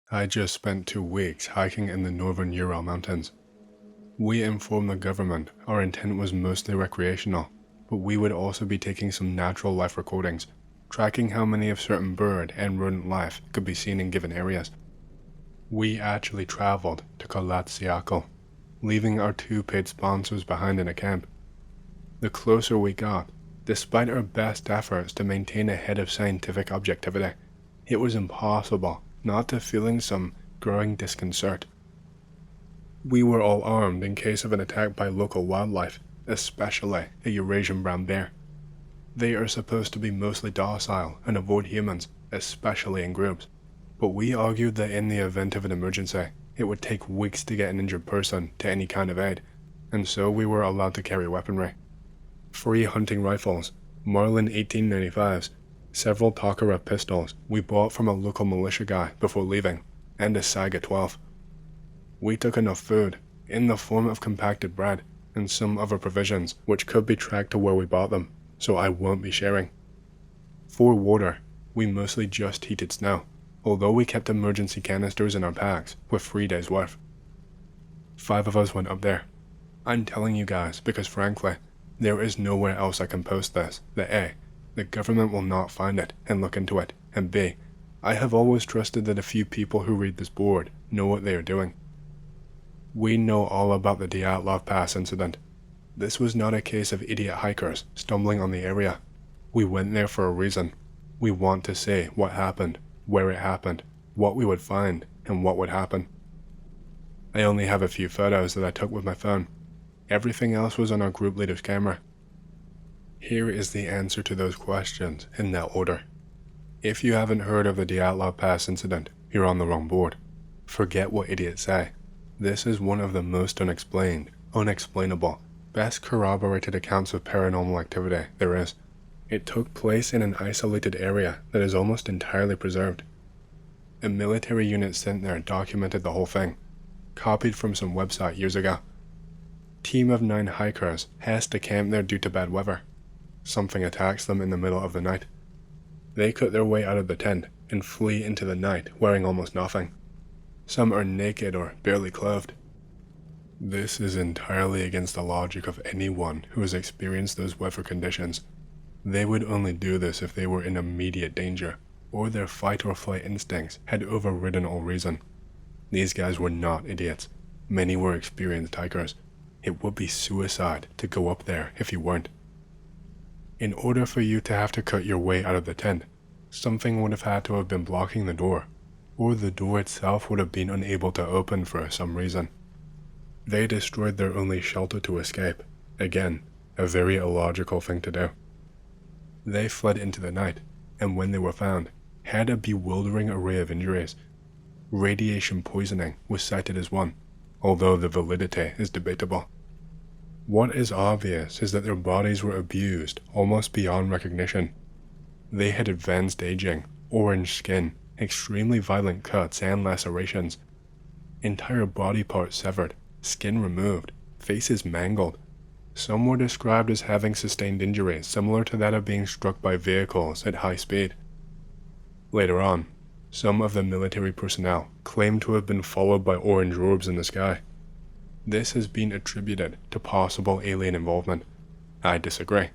I just spent 2 weeks hiking in the northern Ural Mountains. We informed the government our intent was mostly recreational, but we would also be taking some natural life recordings, tracking how many of certain bird and rodent life could be seen in given areas. We actually traveled to Tetsuya, leaving our 2 paid sponsors behind in a camp. The closer we got, despite our best efforts to maintain a head of scientific objectivity, it was impossible not to feeling some growing disconcert. We were all armed in case of an attack by local wildlife, especially a Eurasian brown bear. They are supposed to be mostly docile and avoid humans, especially in groups, but we argued that in the event of an emergency, it would take weeks to get an injured person to any kind of aid, and so we were allowed to carry weaponry. 3 hunting rifles, Marlin 1895s, several Coverup pistols we bought from a local militia guy before leaving, and a Saiga 12. We took enough food, in the form of compacted bread, and some other provisions which could be tracked to where we bought them, so I won't be sharing. For water, we mostly just heated snow, although we kept emergency canisters in our packs with 3 days worth. 5 of us went up there. I'm telling you guys because frankly, there is nowhere else I can post this that A, the government will not find it and look into it, and B, I have always trusted that a few people who read this board know what they are doing. We know all about the Dyatlov Pass incident. This was not a case of idiot hikers stumbling on the area. We went there for a reason. We want to say what happened, where it happened, what we would find, and what would happen. I only have a few photos that I took with my phone. Everything else was on our group leader's camera. Here is the answer to those questions in that order. If you haven't heard of the Dyatlov Pass incident, you're on the wrong board. Forget what idiots say. This is one of the most unexplained, unexplainable, best corroborated accounts of paranormal activity there is. It took place in an isolated area that is almost entirely preserved. A military unit sent there documented the whole thing, copied from some website years ago. Team of 9 hikers has to camp there due to bad weather. Something attacks them in the middle of the night. They cut their way out of the tent and flee into the night wearing almost nothing. Some are naked or barely clothed. This is entirely against the logic of anyone who has experienced those weather conditions. They would only do this if they were in immediate danger, or their fight or flight instincts had overridden all reason. These guys were not idiots. Many were experienced hikers. It would be suicide to go up there if you weren't. In order for you to have to cut your way out of the tent, something would have had to have been blocking the door, or the door itself would have been unable to open for some reason. They destroyed their only shelter to escape. Again, a very illogical thing to do. They fled into the night, and when they were found, had a bewildering array of injuries. Radiation poisoning was cited as one, although the validity is debatable. What is obvious is that their bodies were abused almost beyond recognition. They had advanced aging, orange skin, extremely violent cuts and lacerations. Entire body parts severed, skin removed, faces mangled. Some were described as having sustained injuries similar to that of being struck by vehicles at high speed. Later on, some of the military personnel claimed to have been followed by orange orbs in the sky. This has been attributed to possible alien involvement. I disagree.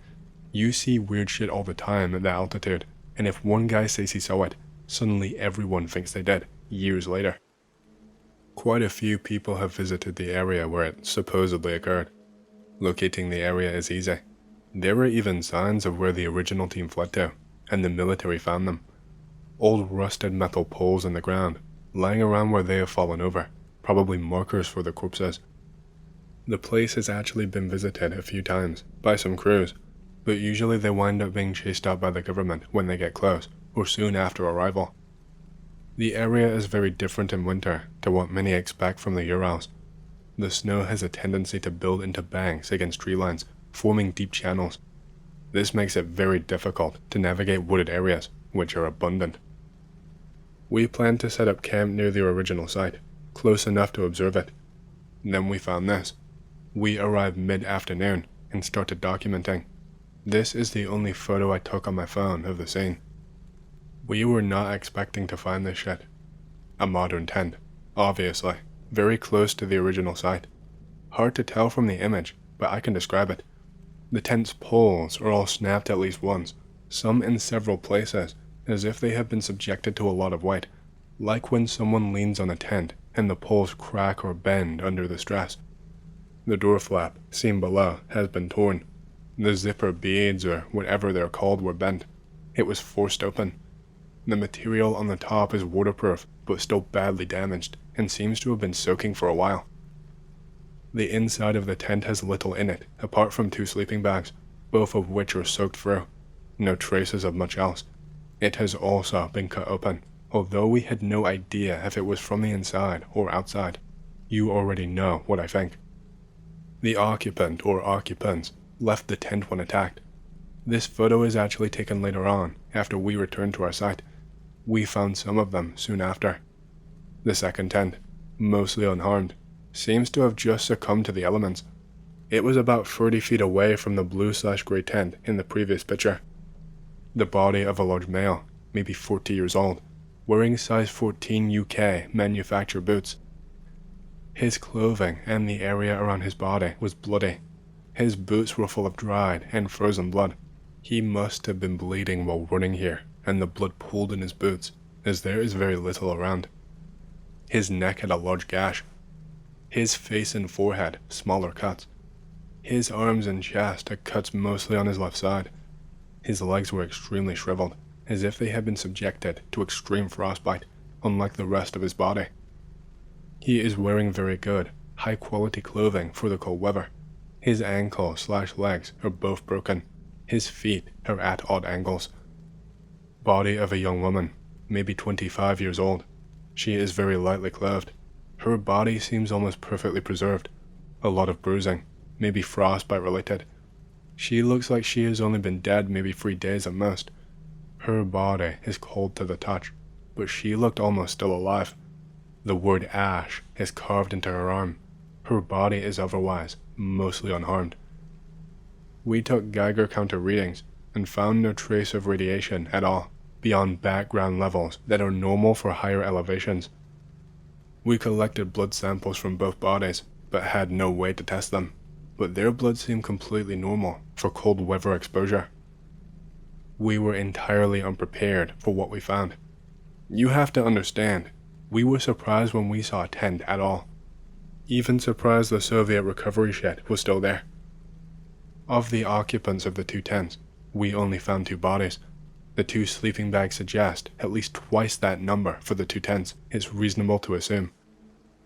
You see weird shit all the time at that altitude, and if one guy says he saw it, suddenly everyone thinks they did, years later. Quite a few people have visited the area where it supposedly occurred. Locating the area is easy. There are even signs of where the original team fled to, and the military found them. Old rusted metal poles in the ground, lying around where they have fallen over, probably markers for the corpses. The place has actually been visited a few times, by some crews, but usually they wind up being chased out by the government when they get close, or soon after arrival. The area is very different in winter to what many expect from the Urals. The snow has a tendency to build into banks against tree lines, forming deep channels. This makes it very difficult to navigate wooded areas, which are abundant. We planned to set up camp near the original site, close enough to observe it. Then we found this. We arrived mid-afternoon and started documenting. This is the only photo I took on my phone of the scene. We were not expecting to find this shit. A modern tent, obviously, very close to the original site. Hard to tell from the image, but I can describe it. The tent's poles are all snapped at least once, some in several places, as if they have been subjected to a lot of weight, like when someone leans on a tent and the poles crack or bend under the stress. The door flap, seen below, has been torn. The zipper beads, or whatever they're called, were bent. It was forced open. The material on the top is waterproof, but still badly damaged, and seems to have been soaking for a while. The inside of the tent has little in it, apart from 2 sleeping bags, both of which are soaked through. No traces of much else. It has also been cut open, although we had no idea if it was from the inside or outside. You already know what I think. The occupant or occupants left the tent when attacked. This photo is actually taken later on, after we returned to our site. We found some of them soon after. The second tent, mostly unharmed, seems to have just succumbed to the elements. It was about 30 feet away from the blue/grey tent in the previous picture. The body of a large male, maybe 40 years old, wearing size 14 UK manufactured boots. His clothing and the area around his body was bloody. His boots were full of dried and frozen blood. He must have been bleeding while running here, and the blood pooled in his boots, as there is very little around. His neck had a large gash. His face and forehead, smaller cuts. His arms and chest had cuts mostly on his left side. His legs were extremely shriveled, as if they had been subjected to extreme frostbite, unlike the rest of his body. He is wearing very good, high-quality clothing for the cold weather. His ankles/legs are both broken. His feet are at odd angles. Body of a young woman, maybe 25 years old. She is very lightly clothed. Her body seems almost perfectly preserved. A lot of bruising, maybe frostbite related. She looks like she has only been dead maybe 3 days at most. Her body is cold to the touch, but she looked almost still alive. The word ash is carved into her arm. Her body is otherwise mostly unharmed. We took Geiger counter readings and found no trace of radiation at all, beyond background levels that are normal for higher elevations. We collected blood samples from both bodies, but had no way to test them, but their blood seemed completely normal for cold weather exposure. We were entirely unprepared for what we found. You have to understand, we were surprised when we saw a tent at all. Even surprised the Soviet recovery shed was still there. Of the occupants of the 2 tents, we only found 2 bodies. The 2 sleeping bags suggest at least twice that number for the 2 tents, it's reasonable to assume.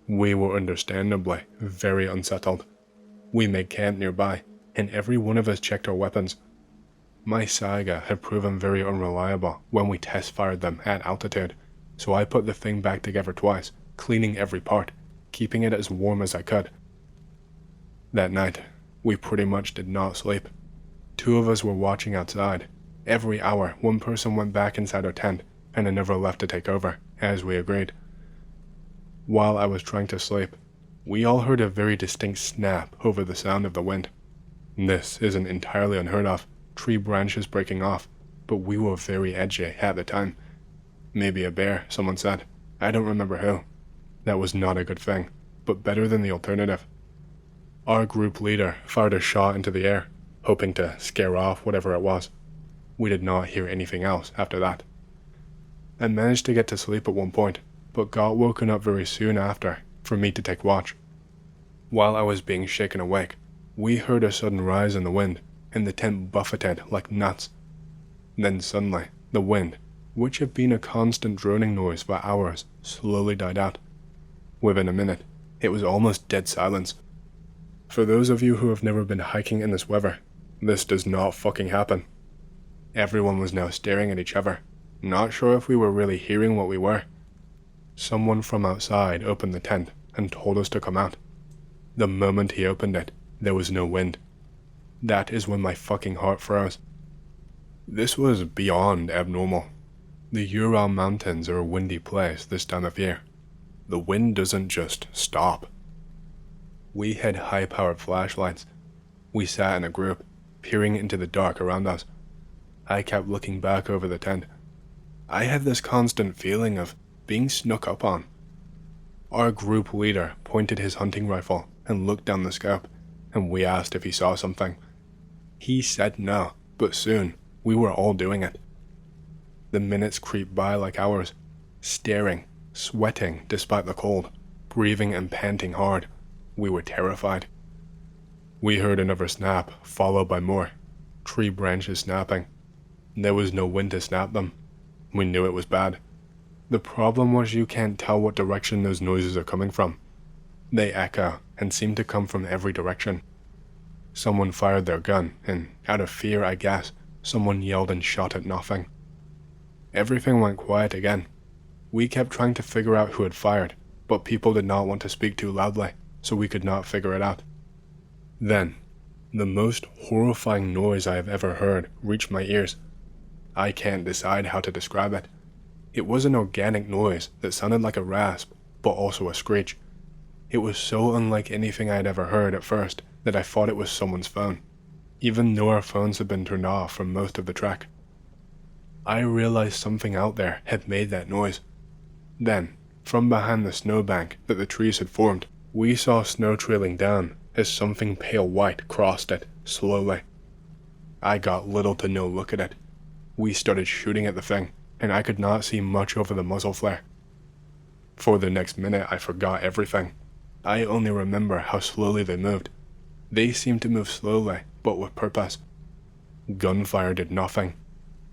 We were understandably very unsettled. We made camp nearby, and every one of us checked our weapons. My Saiga had proven very unreliable when we test-fired them at altitude, so I put the thing back together twice, cleaning every part, keeping it as warm as I could. That night, we pretty much did not sleep. 2 of us were watching outside. Every hour, one person went back inside our tent, and another left to take over, as we agreed. While I was trying to sleep, we all heard a very distinct snap over the sound of the wind. This isn't entirely unheard of, tree branches breaking off, but we were very edgy at the time. Maybe a bear, someone said. I don't remember who. That was not a good thing, but better than the alternative. Our group leader fired a shot into the air, hoping to scare off whatever it was. We did not hear anything else after that. I managed to get to sleep at one point, but got woken up very soon after for me to take watch. While I was being shaken awake, we heard a sudden rise in the wind, and the tent buffeted like nuts. Then suddenly, the wind, which had been a constant droning noise for hours, slowly died out. Within a minute, it was almost dead silence. For those of you who have never been hiking in this weather, this does not fucking happen. Everyone was now staring at each other, not sure if we were really hearing what we were. Someone from outside opened the tent and told us to come out. The moment he opened it, there was no wind. That is when my fucking heart froze. This was beyond abnormal. The Ural Mountains are a windy place this time of year. The wind doesn't just stop. We had high-powered flashlights. We sat in a group, peering into the dark around us. I kept looking back over the tent. I had this constant feeling of being snuck up on. Our group leader pointed his hunting rifle and looked down the scope, and we asked if he saw something. He said no, but soon we were all doing it. The minutes creeped by like hours, staring, sweating despite the cold, breathing and panting hard. We were terrified. We heard another snap, followed by more. Tree branches snapping. There was no wind to snap them. We knew it was bad. The problem was you can't tell what direction those noises are coming from. They echo and seem to come from every direction. Someone fired their gun, and out of fear, I guess, someone yelled and shot at nothing. Everything went quiet again. We kept trying to figure out who had fired, but people did not want to speak too loudly, so we could not figure it out. Then, the most horrifying noise I have ever heard reached my ears. I can't decide how to describe it. It was an organic noise that sounded like a rasp, but also a screech. It was so unlike anything I had ever heard at first that I thought it was someone's phone, even though our phones had been turned off for most of the trek. I realized something out there had made that noise. Then, from behind the snowbank that the trees had formed, we saw snow trailing down as something pale white crossed it, slowly. I got little to no look at it. We started shooting at the thing, and I could not see much over the muzzle flare. For the next minute I forgot everything. I only remember how slowly they moved. They seemed to move slowly, but with purpose. Gunfire did nothing.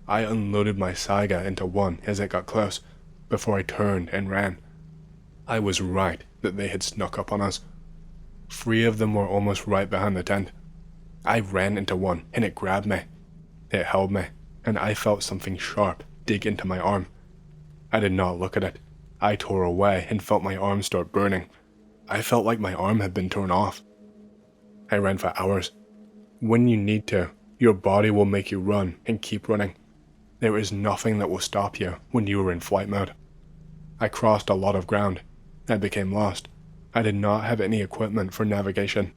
I unloaded my Saiga into one as it got close, before I turned and ran. I was right that they had snuck up on us. 3 of them were almost right behind the tent. I ran into one, and it grabbed me. It held me, and I felt something sharp dig into my arm. I did not look at it. I tore away and felt my arm start burning. I felt like my arm had been torn off. I ran for hours. When you need to, your body will make you run and keep running. There is nothing that will stop you when you are in flight mode. I crossed a lot of ground. I became lost. I did not have any equipment for navigation.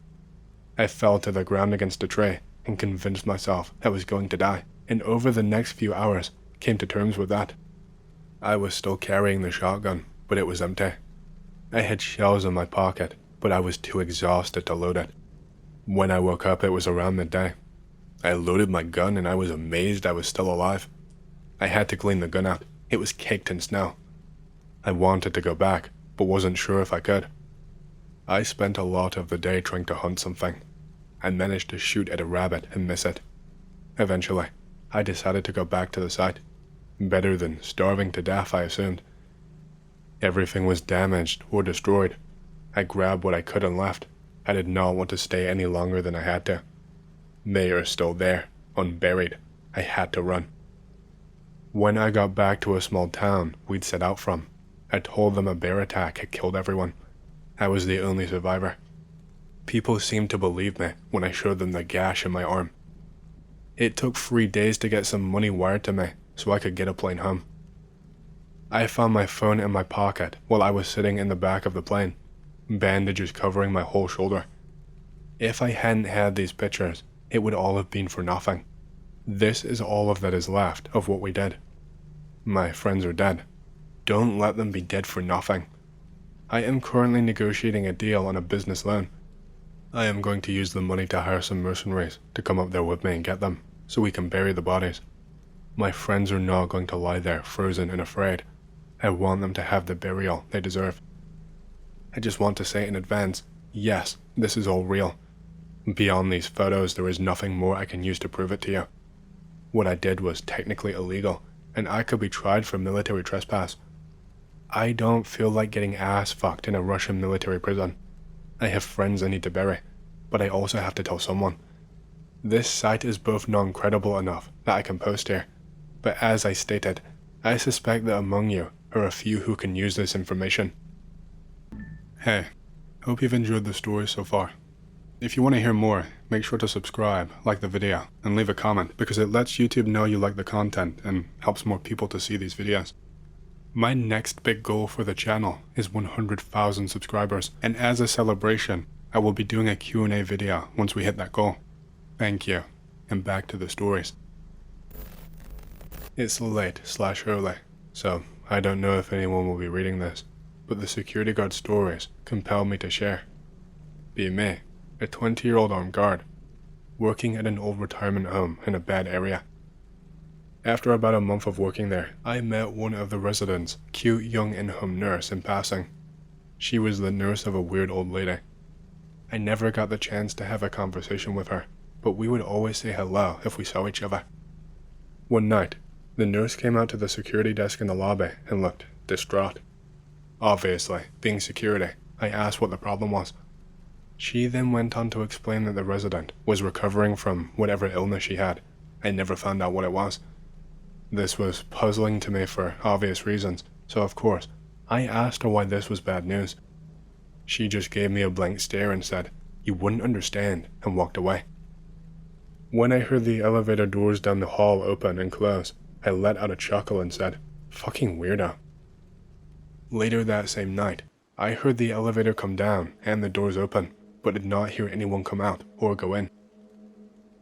I fell to the ground against a tree and convinced myself I was going to die, and over the next few hours came to terms with that. I was still carrying the shotgun, but it was empty. I had shells in my pocket, but I was too exhausted to load it. When I woke up, it was around midday. I loaded my gun and I was amazed I was still alive. I had to clean the gun out. It was caked in snow. I wanted to go back, but wasn't sure if I could. I spent a lot of the day trying to hunt something. I managed to shoot at a rabbit and miss it. Eventually, I decided to go back to the site. Better than starving to death, I assumed. Everything was damaged or destroyed. I grabbed what I could and left. I did not want to stay any longer than I had to. They are still there, unburied. I had to run. When I got back to a small town we'd set out from, I told them a bear attack had killed everyone. I was the only survivor. People seemed to believe me when I showed them the gash in my arm. It took 3 days to get some money wired to me so I could get a plane home. I found my phone in my pocket while I was sitting in the back of the plane, bandages covering my whole shoulder. If I hadn't had these pictures, it would all have been for nothing. This is all of that is left of what we did. My friends are dead. Don't let them be dead for nothing. I am currently negotiating a deal on a business loan. I am going to use the money to hire some mercenaries to come up there with me and get them, so we can bury the bodies. My friends are not going to lie there frozen and afraid. I want them to have the burial they deserve. I just want to say in advance, yes, this is all real. Beyond these photos, there is nothing more I can use to prove it to you. What I did was technically illegal, and I could be tried for military trespass. I don't feel like getting ass fucked in a Russian military prison. I have friends I need to bury, but I also have to tell someone. This site is both non-credible enough that I can post here, but as I stated, I suspect that among you are a few who can use this information. Hey, hope you've enjoyed the story so far. If you want to hear more, make sure to subscribe, like the video, and leave a comment because it lets YouTube know you like the content and helps more people to see these videos. My next big goal for the channel is 100,000 subscribers, and as a celebration, I will be doing a Q&A video once we hit that goal. Thank you, and back to the stories. It's late/early, so I don't know if anyone will be reading this, but the security guard stories compel me to share. Be me, a 20-year-old armed guard, working at an old retirement home in a bad area. After about a month of working there, I met one of the residents' cute young in-home nurse in passing. She was the nurse of a weird old lady. I never got the chance to have a conversation with her, but we would always say hello if we saw each other. One night, the nurse came out to the security desk in the lobby and looked distraught. Obviously, being security, I asked what the problem was. She then went on to explain that the resident was recovering from whatever illness she had. I never found out what it was. This was puzzling to me for obvious reasons, so of course, I asked her why this was bad news. She just gave me a blank stare and said, "You wouldn't understand," and walked away. When I heard the elevator doors down the hall open and close, I let out a chuckle and said, "Fucking weirdo." Later that same night, I heard the elevator come down and the doors open, but did not hear anyone come out or go in.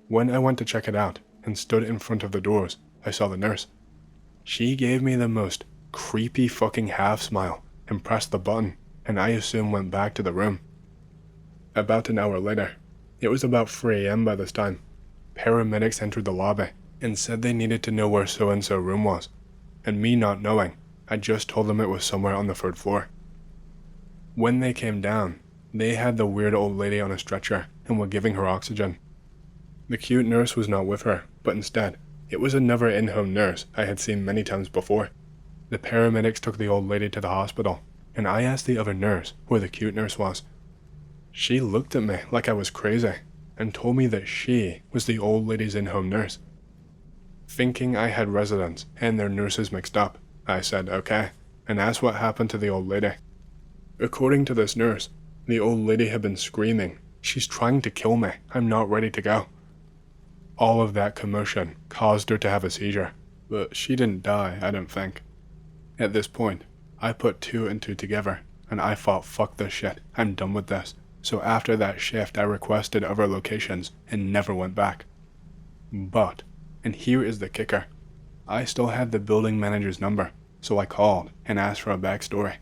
When I went to check it out and stood in front of the doors, I saw the nurse. She gave me the most creepy fucking half smile and pressed the button, and I assume went back to the room. About an hour later, it was about 3 a.m. by this time, paramedics entered the lobby and said they needed to know where so-and-so room was, and me not knowing, I just told them it was somewhere on the 3rd floor. When they came down, they had the weird old lady on a stretcher and were giving her oxygen. The cute nurse was not with her, but instead, it was another in-home nurse I had seen many times before. The paramedics took the old lady to the hospital, and I asked the other nurse where the cute nurse was. She looked at me like I was crazy, and told me that she was the old lady's in-home nurse. Thinking I had residents and their nurses mixed up, I said okay, and asked what happened to the old lady. According to this nurse, the old lady had been screaming, "She's trying to kill me, I'm not ready to go." All of that commotion caused her to have a seizure, but she didn't die, I don't think. At this point, I put 2 and 2 together, and I thought, fuck this shit, I'm done with this. So after that shift, I requested other locations and never went back. But, and here is the kicker, I still had the building manager's number, so I called and asked for a backstory.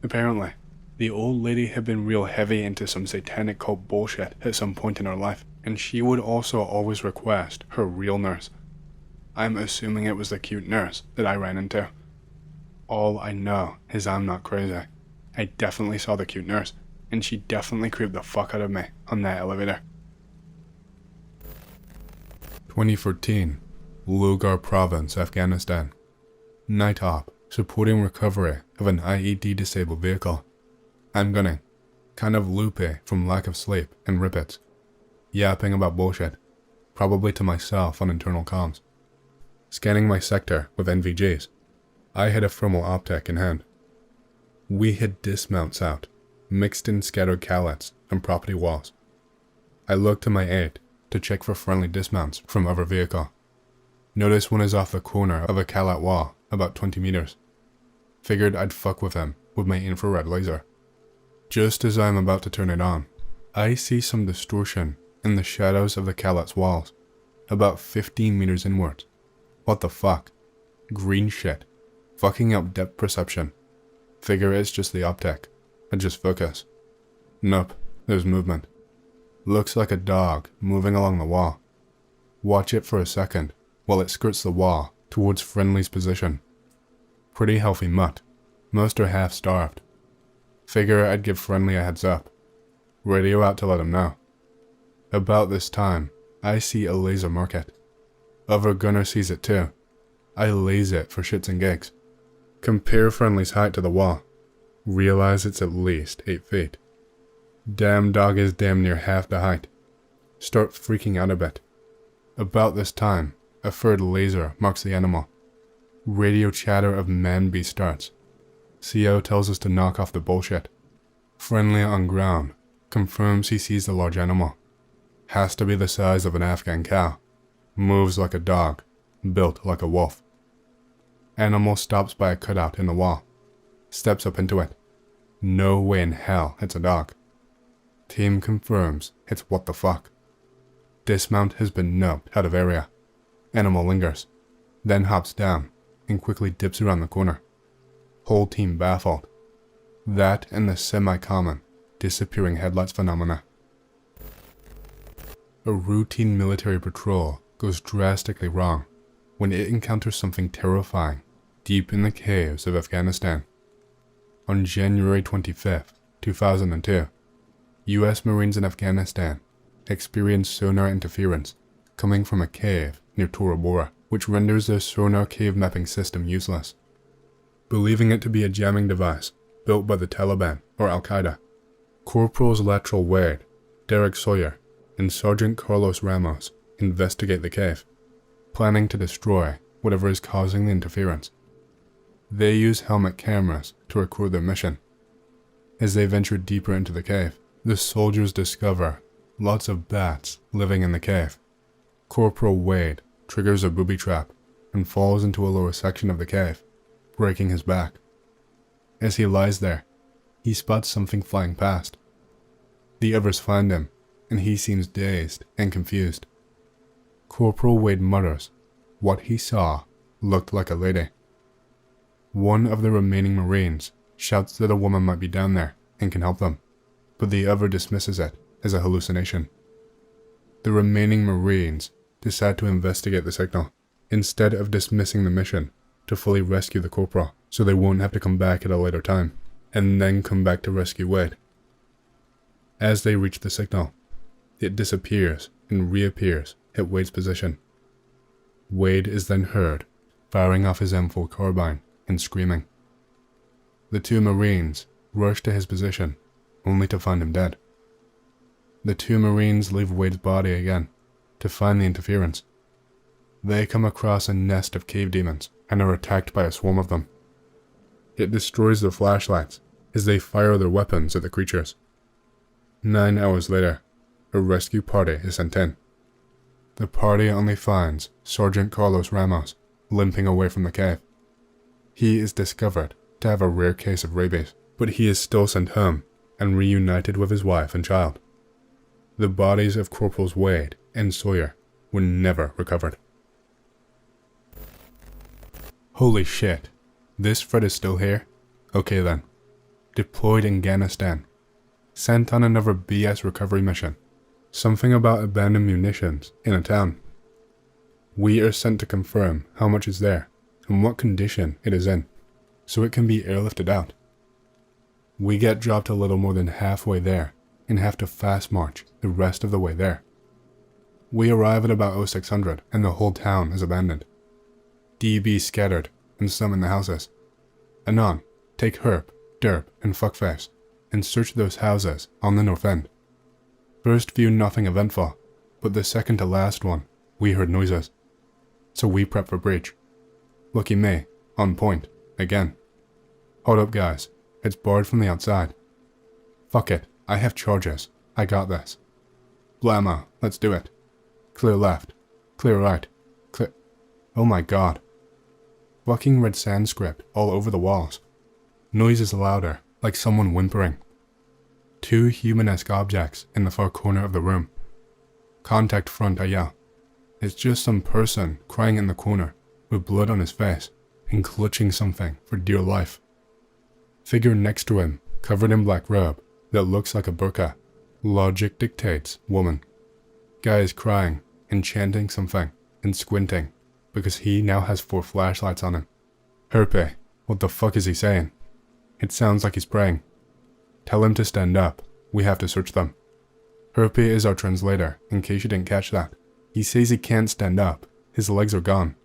Apparently, the old lady had been real heavy into some satanic cult bullshit at some point in her life, and she would also always request her real nurse. I'm assuming it was the cute nurse that I ran into. All I know is I'm not crazy. I definitely saw the cute nurse, and she definitely creeped the fuck out of me on that elevator. 2014, Logar Province, Afghanistan. Night op, supporting recovery of an IED-disabled vehicle. I'm gunning, kind of loopy from lack of sleep and rippets. Yapping about bullshit, probably to myself on internal comms. Scanning my sector with NVGs. I had a thermal optic in hand. We had dismounts out, mixed in scattered callets and property walls. I looked to my 8 to check for friendly dismounts from other vehicle. Notice one is off the corner of a callet wall, about 20 meters. Figured I'd fuck with him with my infrared laser. Just as I'm about to turn it on, I see some distortion in the shadows of the callet's walls, about 15 meters inwards. What the fuck? Green shit. Fucking up depth perception. Figure it's just the optic. Adjust focus. Nope, there's movement. Looks like a dog moving along the wall. Watch it for a second while it skirts the wall towards friendly's position. Pretty healthy mutt. Most are half starved. Figure I'd give friendly a heads up. Radio out to let him know. About this time, I see a laser mark it. Other gunner sees it too. I laze it for shits and gigs. Compare friendly's height to the wall. Realize it's at least 8 feet. Damn dog is damn near half the height. Start freaking out a bit. About this time, a third laser marks the animal. Radio chatter of man-beast starts. CO tells us to knock off the bullshit. Friendly on ground confirms he sees the large animal. Has to be the size of an Afghan cow. Moves like a dog, built like a wolf. Animal stops by a cutout in the wall. Steps up into it. No way in hell it's a dog. Team confirms it's what the fuck. Dismount has been noped out of area. Animal lingers, then hops down and quickly dips around the corner. whole team baffled. That and the semi-common disappearing headlights phenomena. A routine military patrol goes drastically wrong when it encounters something terrifying deep in the caves of Afghanistan. On January 25th, 2002, US Marines in Afghanistan experienced sonar interference coming from a cave near Tora Bora, which renders their sonar cave mapping system useless. Believing it to be a jamming device built by the Taliban or Al-Qaeda, Corporals Lateral Wade, Derek Sawyer, and Sergeant Carlos Ramos investigate the cave, planning to destroy whatever is causing the interference. They use helmet cameras to record their mission. As they venture deeper into the cave, the soldiers discover lots of bats living in the cave. Corporal Wade triggers a booby trap and falls into a lower section of the cave, breaking his back. As he lies there, he spots something flying past. The others find him, and he seems dazed and confused. Corporal Wade mutters what he saw looked like a lady. One of the remaining Marines shouts that a woman might be down there and can help them, but the other dismisses it as a hallucination. The remaining Marines decide to investigate the signal, instead of dismissing the mission to fully rescue the corporal so they won't have to come back at a later time, and then come back to rescue Wade. As they reach the signal, it disappears and reappears at Wade's position. Wade is then heard firing off his M4 carbine and screaming. The two Marines rush to his position, only to find him dead. The two Marines leave Wade's body again to find the interference. They come across a nest of cave demons and are attacked by a swarm of them. It destroys their flashlights as they fire their weapons at the creatures. 9 hours later, a rescue party is sent in. The party only finds Sergeant Carlos Ramos limping away from the cave. He is discovered to have a rare case of rabies, but he is still sent home and reunited with his wife and child. The bodies of Corporals Wade and Sawyer were never recovered. Holy shit, this Fred is still here? Okay then. Deployed in Afghanistan. Sent on another BS recovery mission. Something about abandoned munitions in a town. We are sent to confirm how much is there and what condition it is in, so it can be airlifted out. We get dropped a little more than halfway there and have to fast march the rest of the way there. We arrive at about 0600 and the whole town is abandoned. DB scattered and some in the houses. Anon, take Herp, Derp, and Fuckface and search those houses on the north end. First view nothing eventful, but the second to last one, we heard noises. So we prep for breach. Lucky me, on point, again. Hold up guys, it's barred from the outside. Fuck it, I have charges, I got this. Blammo, let's do it. Clear left, clear right, clear... Oh my god. Fucking red Sanskrit all over the walls. Noises louder, like someone whimpering. Two human-esque objects in the far corner of the room. Contact front, I yell. It's just some person crying in the corner, with blood on his face, and clutching something for dear life. Figure next to him, covered in black robe, that looks like a burqa. Logic dictates woman. Guy is crying, and chanting something, and squinting, because he now has 4 flashlights on him. Herpe, what the fuck is he saying? It sounds like he's praying. Tell him to stand up, we have to search them. Herpe is our translator, in case you didn't catch that. He says he can't stand up, his legs are gone.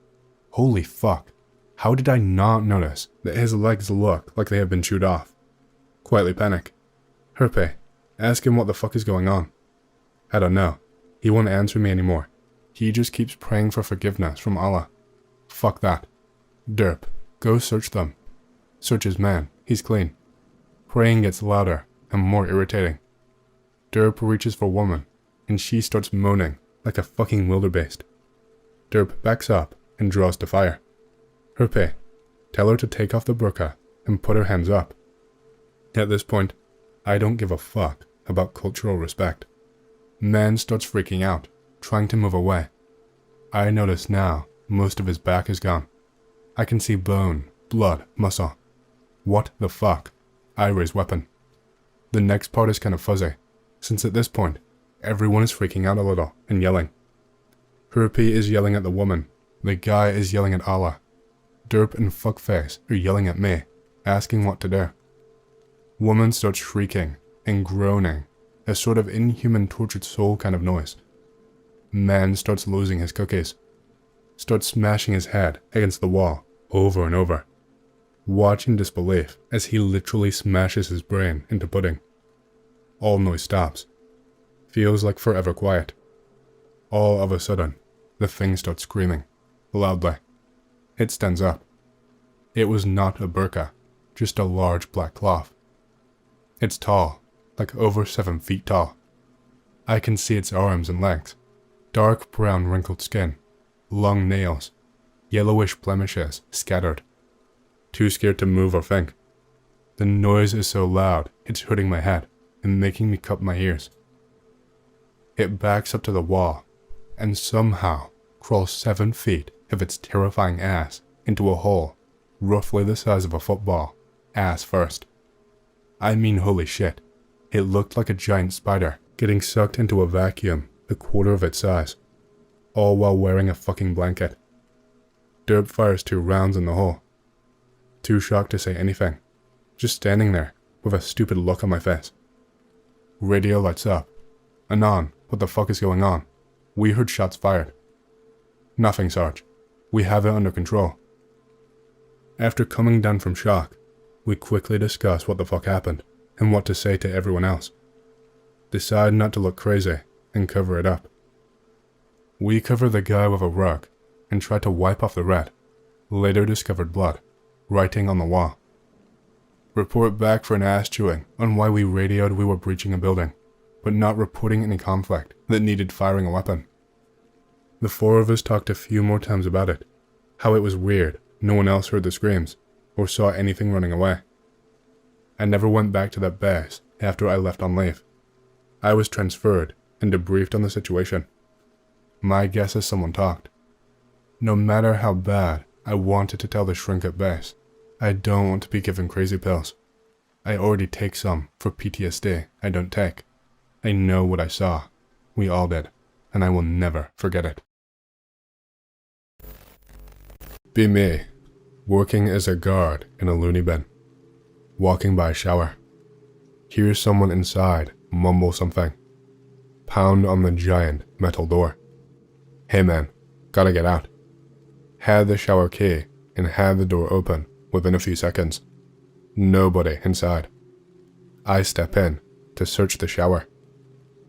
Holy fuck, how did I not notice that his legs look like they have been chewed off? Quietly panic. Herpe, ask him what the fuck is going on. I don't know, he won't answer me anymore. He just keeps praying for forgiveness from Allah. Fuck that. Derp, go search them. Search his man, he's clean. Praying gets louder and more irritating. Derp reaches for woman, and she starts moaning like a fucking wildebeest. Derp backs up and draws to fire. Herpe, tell her to take off the burqa and put her hands up. At this point, I don't give a fuck about cultural respect. Man starts freaking out, trying to move away. I notice now most of his back is gone. I can see bone, blood, muscle. What the fuck? I raise weapon. The next part is kind of fuzzy, since at this point, everyone is freaking out a little and yelling. Herpy is yelling at the woman, the guy is yelling at Allah. Derp and fuckface are yelling at me, asking what to do. Woman starts shrieking and groaning, a sort of inhuman tortured soul kind of noise. Man starts losing his cookies, starts smashing his head against the wall over and over, watching disbelief as he literally smashes his brain into pudding. All noise stops. Feels like forever quiet. All of a sudden, the thing starts screaming, loudly. It stands up. It was not a burqa, just a large black cloth. It's tall, like over 7 feet tall. I can see its arms and legs, dark brown wrinkled skin, long nails, yellowish blemishes scattered. Too scared to move or think. The noise is so loud, it's hurting my head and making me cup my ears. It backs up to the wall and somehow crawls 7 feet of its terrifying ass into a hole roughly the size of a football, ass first. I mean, holy shit, it looked like a giant spider getting sucked into a vacuum a quarter of its size, all while wearing a fucking blanket. Derp fires 2 rounds in the hole. Too shocked to say anything, just standing there with a stupid look on my face. Radio lights up. Anon, what the fuck is going on? We heard shots fired. Nothing, Sarge. We have it under control. After coming down from shock, we quickly discuss what the fuck happened and what to say to everyone else. Decide not to look crazy and cover it up. We cover the guy with a rug and try to wipe off the red, later discovered blood, writing on the wall. Report back for an ass chewing on why we radioed we were breaching a building, but not reporting any conflict that needed firing a weapon. The 4 of us talked a few more times about it, how it was weird no one else heard the screams or saw anything running away. I never went back to that base after I left on leave. I was transferred and debriefed on the situation. My guess is someone talked. No matter how bad I wanted to tell the shrink at base, I don't want to be given crazy pills. I already take some for PTSD I don't take. I know what I saw. We all did, and I will never forget it. Be me, working as a guard in a loony bin, walking by a shower. Hear someone inside mumble something. Pound on the giant metal door. Hey man, gotta get out. Had the shower key and had the door open within a few seconds. Nobody inside. I step in to search the shower.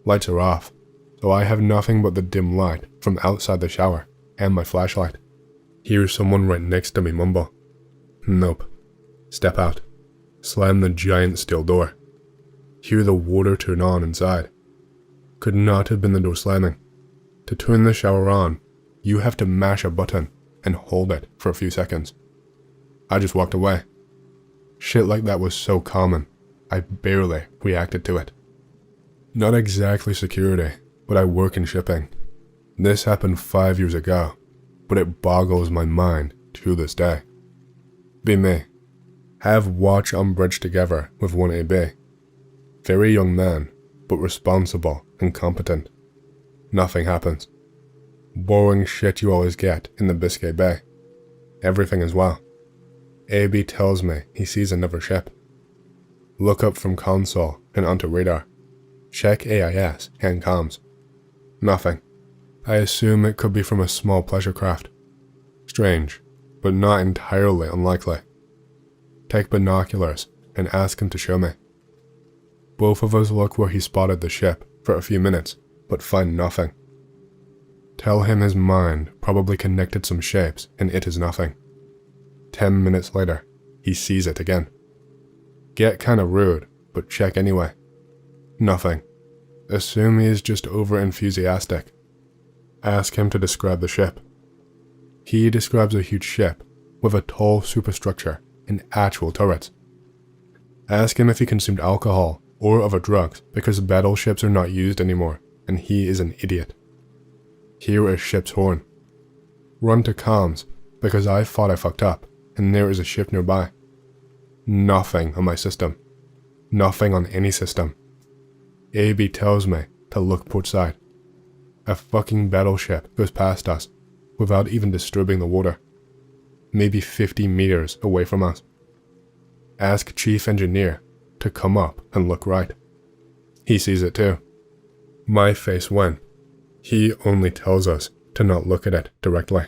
Lights are off, so I have nothing but the dim light from outside the shower and my flashlight. Hear someone right next to me mumble. Nope. Step out. Slam the giant steel door. Hear the water turn on inside. Could not have been the door slamming. To turn the shower on, you have to mash a button and hold it for a few seconds. I just walked away. Shit like that was so common, I barely reacted to it. Not exactly security, but I work in shipping. This happened 5 years ago, but it boggles my mind to this day. Be me. Have watch on bridge together with 1AB. Very young man, but responsible and competent. Nothing happens. Boring shit you always get in the Biscay Bay. Everything as well. AB tells me he sees another ship. Look up from console and onto radar. Check AIS and comms. Nothing. I assume it could be from a small pleasure craft. Strange, but not entirely unlikely. Take binoculars and ask him to show me. Both of us look where he spotted the ship for a few minutes, but find nothing. Tell him his mind probably connected some shapes and it is nothing. 10 minutes later, he sees it again. Get kinda rude, but check anyway. Nothing. Assume he is just over-enthusiastic. Ask him to describe the ship. He describes a huge ship with a tall superstructure and actual turrets. Ask him if he consumed alcohol or other drugs because battleships are not used anymore and he is an idiot. Hear a ship's horn. Run to comms because I thought I fucked up and there is a ship nearby. Nothing on my system. Nothing on any system. AB tells me to look portside. A fucking battleship goes past us without even disturbing the water. Maybe 50 meters away from us. Ask Chief Engineer to come up and look right. He sees it too. My face went. He only tells us to not look at it directly.